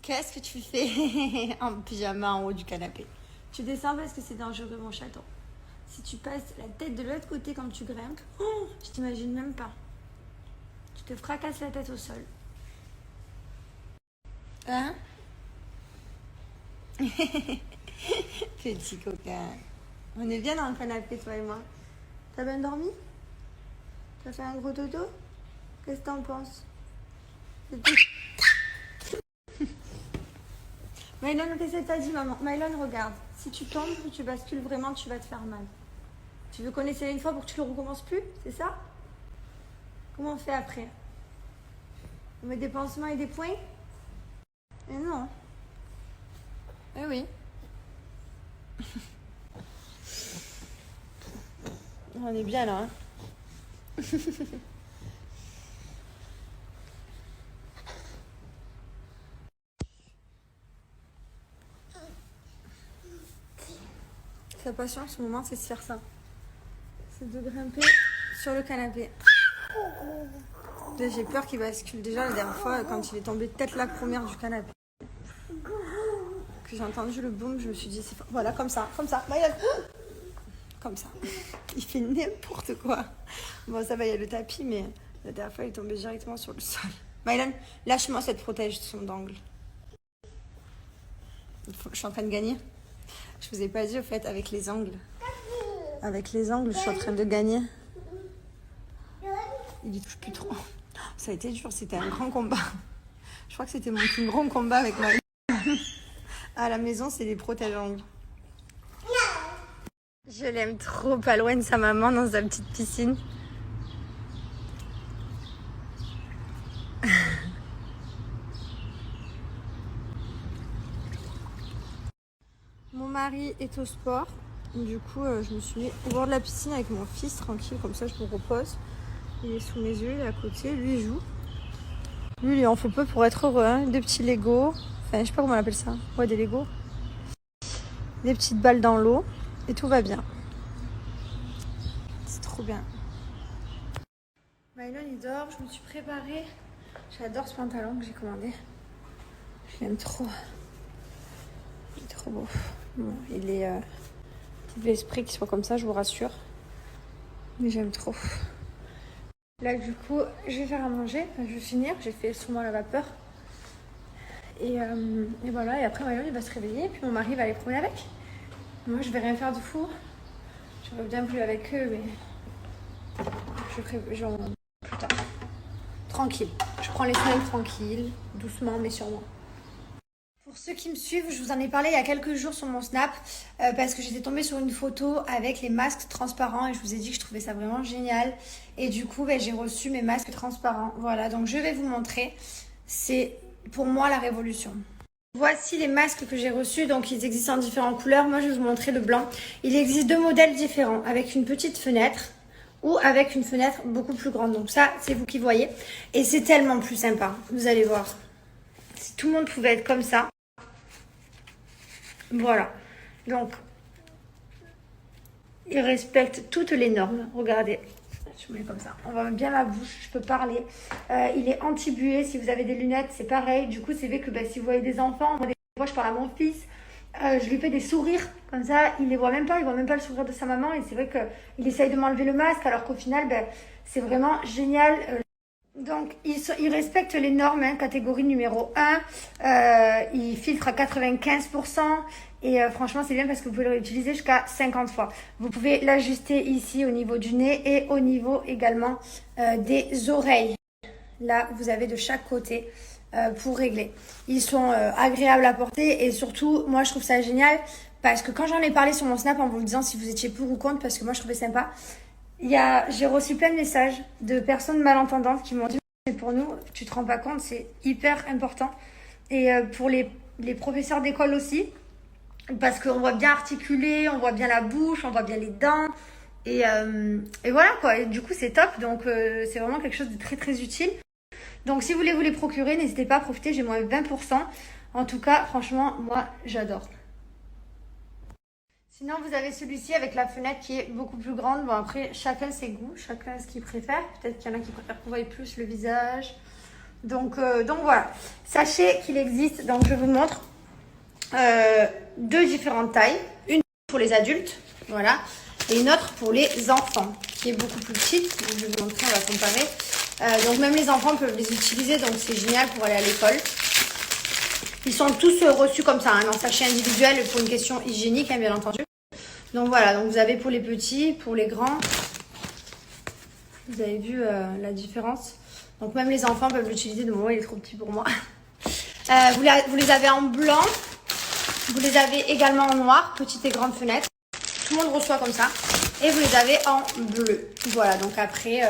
Qu'est-ce que tu fais en pyjama en haut du canapé? Tu descends parce que c'est dangereux, mon chaton. Si tu passes la tête de l'autre côté quand tu grimpes, je t'imagine même pas. Tu te fracasses la tête au sol. Hein? Petit coquin. On est bien dans le canapé, toi et moi. T'as bien dormi? T'as fait un gros dodo? Qu'est-ce que t'en penses? Mylon, qu'est-ce que t'as dit, maman? Mylon, regarde. Si tu tombes, tu bascules vraiment, tu vas te faire mal. Tu veux qu'on essaye une fois pour que tu le recommences plus? C'est ça? Comment on fait après? On met des pansements et des points? Eh non. Eh oui. On est bien là, hein? Sa passion en ce moment, c'est de faire ça. C'est de grimper sur le canapé. J'ai peur qu'il bascule. Déjà, la dernière fois, quand il est tombé tête la première du canapé, que j'ai entendu le boom, je me suis dit, c'est fort. Voilà, comme ça. Comme ça. Il fait n'importe quoi. Bon, ça va, il y a le tapis, mais la dernière fois, il est tombé directement sur le sol. Mylon, lâche-moi cette protection d'angle. Je suis en train de gagner. Je vous ai pas dit, au fait, avec les angles. Avec les angles, je suis en train de gagner. Il y touche plus trop. Ça a été dur, c'était un grand combat. Je crois que c'était mon plus grand combat avec ma... À la maison, c'est des protège-angles. Je l'aime trop, pas loin de sa maman dans sa petite piscine. Mon mari est au sport. Du coup, je me suis mis au bord de la piscine avec mon fils, tranquille, comme ça je me repose. Il est sous mes yeux, il est à côté, lui il joue. Lui, il en faut peu pour être heureux, hein. Des petits Legos, enfin je sais pas comment on appelle ça. Ouais, des Legos. Des petites balles dans l'eau et tout va bien. C'est trop bien. Mylon il dort, je me suis préparée. J'adore ce pantalon que j'ai commandé. Je l'aime trop. Il est trop beau. Bon, il est petit l'esprit qu'il soit comme ça, je vous rassure. Mais j'aime trop. Là du coup, je vais faire à manger. Enfin, je vais finir. J'ai fait sûrement la vapeur. Et voilà. Et après Mylon il va se réveiller. Et puis mon mari va aller promener avec. Moi je vais rien faire de fou. J'aurais bien voulu avec eux, mais je ferai genre plus tard. Tranquille. Je prends les semaines tranquilles, doucement mais sûrement. Pour ceux qui me suivent, je vous en ai parlé il y a quelques jours sur mon Snap parce que j'étais tombée sur une photo avec les masques transparents et je vous ai dit que je trouvais ça vraiment génial. Et du coup, j'ai reçu mes masques transparents. Voilà, donc je vais vous montrer. C'est pour moi la révolution. Voici les masques que j'ai reçus, donc ils existent en différentes couleurs. Moi, je vais vous montrer le blanc. Il existe deux modèles différents, avec une petite fenêtre ou avec une fenêtre beaucoup plus grande. Donc ça, c'est vous qui voyez. Et c'est tellement plus sympa, vous allez voir. Si tout le monde pouvait être comme ça. Voilà. Donc, il respecte toutes les normes. Regardez. Je mets comme ça. On va bien la bouche, je peux parler. Il est anti-buée. Si vous avez des lunettes, c'est pareil. Du coup, c'est vrai que si vous voyez des enfants, moi, des fois, je parle à mon fils. Je lui fais des sourires. Comme ça, il les voit même pas. Il voit même pas le sourire de sa maman. Et c'est vrai qu'il essaye de m'enlever le masque. Alors qu'au final, c'est vraiment génial. Donc, il respecte les normes, hein, catégorie numéro 1. Il filtre à 95%. Et franchement, c'est bien parce que vous pouvez le réutiliser jusqu'à 50 fois. Vous pouvez l'ajuster ici au niveau du nez et au niveau également des oreilles. Là, vous avez de chaque côté pour régler. Ils sont agréables à porter et surtout, moi, je trouve ça génial parce que quand j'en ai parlé sur mon Snap en vous le disant si vous étiez pour ou contre, parce que moi, je trouvais sympa, j'ai reçu plein de messages de personnes malentendantes qui m'ont dit mais pour nous, tu te rends pas compte, c'est hyper important. Et pour les professeurs d'école aussi, parce qu'on voit bien articuler, on voit bien la bouche, on voit bien les dents. Et voilà quoi, et du coup c'est top, donc c'est vraiment quelque chose de très très utile. Donc si vous voulez vous les procurer, n'hésitez pas à profiter, j'ai moins 20%. En tout cas, franchement, moi j'adore. Sinon, vous avez celui-ci avec la fenêtre qui est beaucoup plus grande. Bon, après, chacun ses goûts, chacun ce qu'il préfère. Peut-être qu'il y en a qui préfèrent qu'on voie plus le visage. Donc voilà, sachez qu'il existe, donc je vous montre, 2 différentes tailles. Une pour les adultes, voilà, et une autre pour les enfants, qui est beaucoup plus petite. Donc, je vais vous montrer, on va comparer. Donc même les enfants peuvent les utiliser, donc c'est génial pour aller à l'école. Ils sont tous reçus comme ça, hein, dans sachet individuel pour une question hygiénique, hein, bien entendu. Donc voilà, donc vous avez pour les petits, pour les grands. Vous avez vu la différence. Donc même les enfants peuvent l'utiliser, de moment il est trop petit pour moi. Vous les avez en blanc. Vous les avez également en noir, petite et grande fenêtre. Tout le monde reçoit comme ça. Et vous les avez en bleu. Voilà, donc après,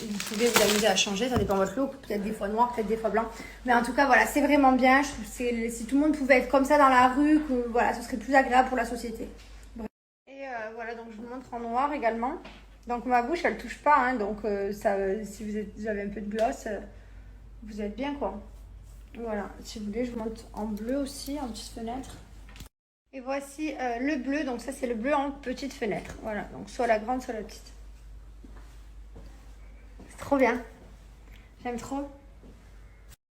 vous pouvez vous amuser à changer. Ça dépend de votre look. Peut-être des fois noir, peut-être des fois blanc. Mais en tout cas, voilà, c'est vraiment bien. Je trouve que si tout le monde pouvait être comme ça dans la rue, que voilà, ce serait plus agréable pour la société. Bref. Et voilà, donc je vous montre en noir également. Donc ma bouche, elle touche pas. Hein, donc si vous avez un peu de gloss, vous êtes bien, quoi. Voilà, si vous voulez, je vous montre en bleu aussi, en petite fenêtre. Et voici le bleu, donc ça c'est le bleu en petite fenêtre. Voilà, donc soit la grande, soit la petite. C'est trop bien. J'aime trop.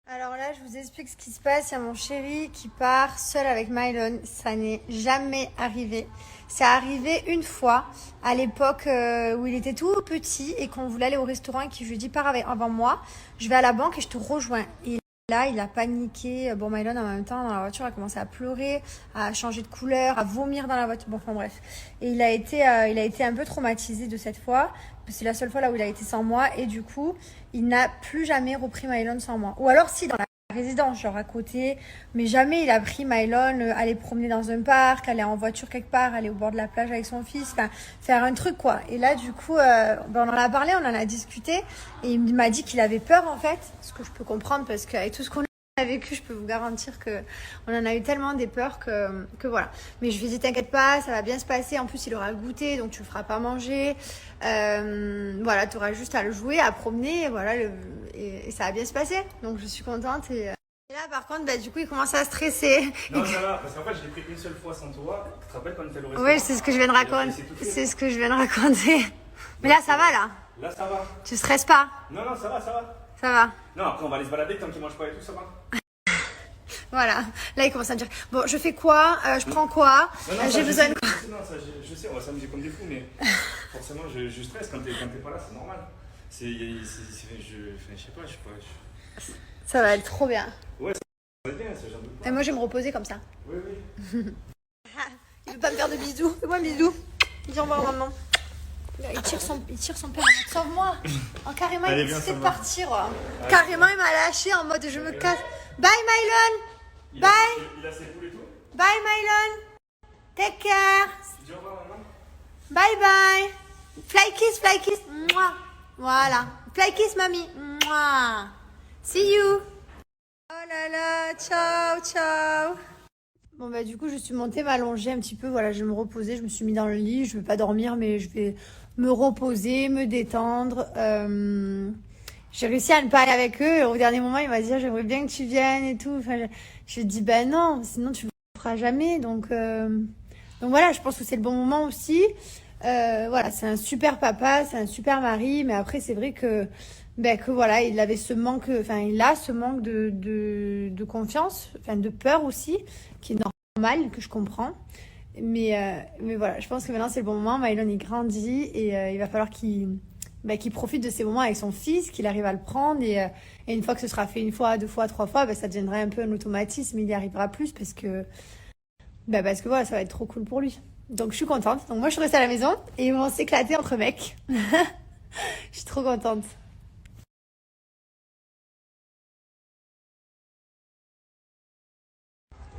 Alors là, je vous explique ce qui se passe. Il y a mon chéri qui part seul avec Mylon. Ça n'est jamais arrivé. C'est arrivé une fois, à l'époque où il était tout petit et qu'on voulait aller au restaurant et qu'il lui dit pars avant moi. Je vais à la banque et je te rejoins. Et là, il a paniqué. Bon, Mylon, en même temps, dans la voiture, a commencé à pleurer, à changer de couleur, à vomir dans la voiture. Bon, enfin bref. Et il a été un peu traumatisé de cette fois. C'est la seule fois là où il a été sans moi. Et du coup, il n'a plus jamais repris Mylon sans moi. Ou alors, si, dans la résidence, genre à côté. Mais jamais il a pris Mylon, aller promener dans un parc, aller en voiture quelque part, aller au bord de la plage avec son fils. Enfin, faire un truc, quoi. Et là, du coup, on en a parlé, on en a discuté. Et il m'a dit qu'il avait peur, en fait. Ce que je peux comprendre, parce qu'avec tout ce qu'on a vécu, je peux vous garantir que on en a eu tellement des peurs que voilà. Mais je lui ai dit, t'inquiète pas, ça va bien se passer. En plus, il aura goûté, donc tu le feras pas manger. Voilà, tu auras juste à le jouer, à promener, et voilà, et ça va bien se passer. Donc je suis contente. Et là, par contre, bah, du coup, il commence à stresser. Non, ça va, parce qu'en fait, je l'ai pris une seule fois sans toi. Tu te rappelles quand on était au restaurant? Oui, c'est ce que je viens de raconter. C'est ce que je viens de raconter. Mais là, ça va, là. Là, ça va. Tu stresses pas? Non, ça va, ça va. Ça va. Non, après, on va aller se balader tant qu'il mange pas et tout, ça va. Voilà, là il commence à me dire bon, je fais quoi, je prends quoi, j'ai besoin de quoi. Non, ça, je sais, on va s'amuser comme des fous, mais forcément je stresse quand t'es pas là, c'est normal. Je sais pas, Ça va être trop bien. Ouais, ça va être bien, ça, j'en doute pas. Et moi je vais me reposer comme ça. Oui. Il veut pas me faire de bisous. Fais-moi un bisou. Dis au revoir maman. Il tire son père. Sauve-moi. Oh, carrément, il est de partir. Ouais. Carrément, il m'a lâché en mode je me casse. Bye Mylon. Bye. Il a ses poules et tout. Bye Mylon. Take care. Dis au revoir maman. Bye bye. Fly kiss. Mouah. Voilà. Fly kiss mamie. Mouah. See you. Oh là là. Ciao. Bon bah du coup je suis montée m'allonger un petit peu, voilà, je vais me reposer, je me suis mis dans le lit, je vais pas dormir mais je vais me reposer, me détendre. J'ai réussi à ne pas aller avec eux et au dernier moment il m'a dit j'aimerais bien que tu viennes et tout. Enfin, je lui ai dit ben non, sinon tu le feras jamais. Donc voilà, je pense que c'est le bon moment aussi. Voilà, c'est un super papa, c'est un super mari, mais après c'est vrai que voilà, il avait ce manque, enfin il a ce manque de confiance, enfin de peur aussi, qui est normal, que je comprends. Mais voilà, je pense que maintenant c'est le bon moment. Mylon il grandit et il va falloir qu'il profite de ces moments avec son fils, qu'il arrive à le prendre et une fois que ce sera fait une fois, 2 fois, 3 fois, ça deviendra un peu un automatisme, il y arrivera plus parce que voilà, ça va être trop cool pour lui. Donc je suis contente. Donc moi je suis restée à la maison et ils vont s'éclater entre mecs. Je suis trop contente.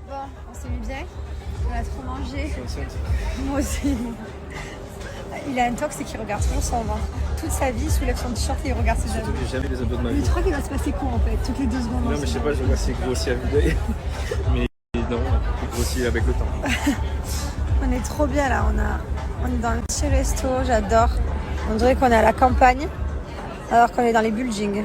Bon, on s'est mis bien. On a trop mangé. Moi aussi. Il a un tox, c'est qu'il regarde toujours son ventre. Toute sa vie, il soulève son t-shirt et il regarde ses abdos. J'ai jamais les abdos de ma vie. Mais tu crois qu'il va se passer quoi en fait, toutes les 2 secondes? Non, mais je sais pas, je vois c'est grossi à vue d'œil. Mais non, il grossit avec le temps. On est trop bien là, on est dans un petit resto, j'adore. On dirait qu'on est à la campagne, alors qu'on est dans les buildings.